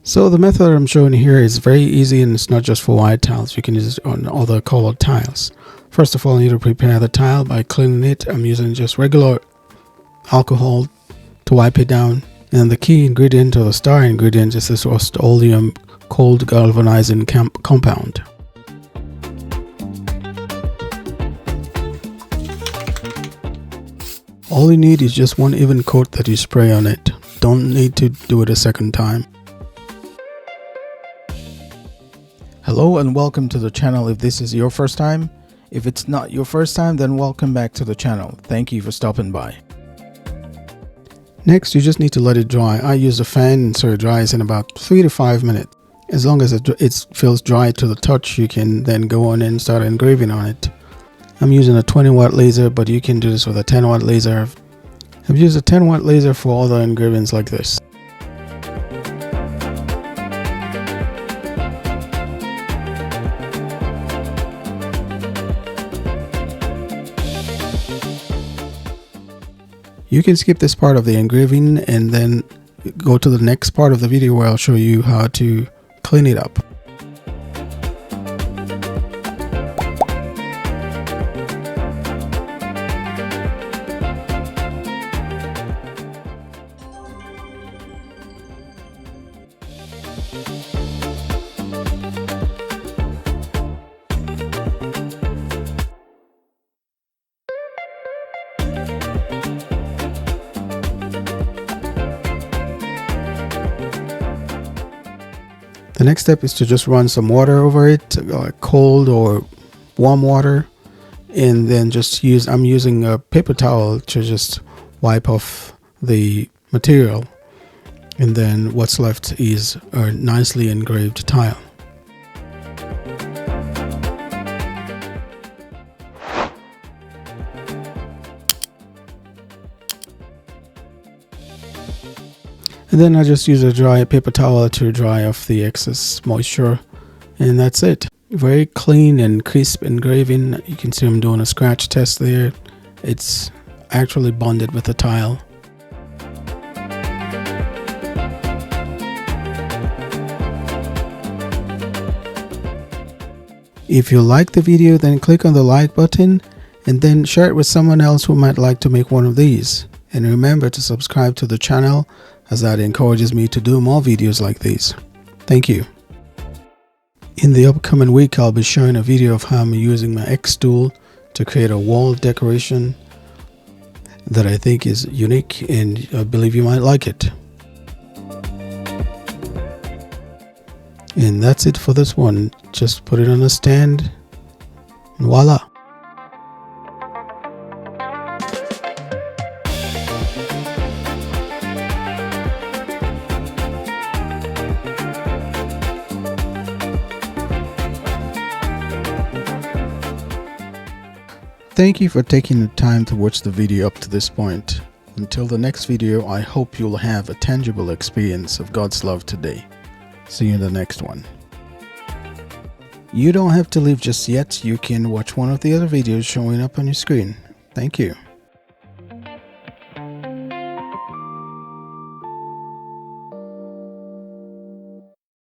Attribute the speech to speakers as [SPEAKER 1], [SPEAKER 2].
[SPEAKER 1] So the method I'm showing here is very easy, and it's not just for white tiles. You can use it on other colored tiles. First of all, you need to prepare the tile by cleaning it. I'm using just regular alcohol to wipe it down. And the key ingredient or the star ingredient is this Rust-Oleum cold galvanizing compound. All you need is just one even coat that you spray on it. Don't need to do it a second time. Hello and welcome to the channel if this is your first time. If it's not your first time, then welcome back to the channel. Thank you for stopping by. Next, you just need to let it dry. I use a fan so it dries in about 3 to 5 minutes. As long as it feels dry to the touch, you can then go on and start engraving on it. I'm using a 20-watt laser, but you can do this with a 10-watt laser. I've used a 10-watt laser for other engravings like this. You can skip this part of the engraving and then go to the next part of the video where I'll show you how to clean it up. The next step is to just run some water over it, cold or warm water, and then I'm using a paper towel to just wipe off the material, and then what's left is a nicely engraved tile. And then I just use a dry paper towel to dry off the excess moisture, and that's it. Very clean and crisp engraving. You can see I'm doing a scratch test there. It's actually bonded with the tile. If you like the video, then click on the like button and then share it with someone else who might like to make one of these. And remember to subscribe to the channel, as that encourages me to do more videos like these. Thank you. In the upcoming week, I'll be showing a video of how I'm using my X tool to create a wall decoration that I think is unique, and I believe you might like it. And that's it for this one. Just put it on a stand and voila. Thank you for taking the time to watch the video up to this point. Until the next video, I hope you'll have a tangible experience of God's love today. See you in the next one. You don't have to leave just yet. You can watch one of the other videos showing up on your screen. Thank you.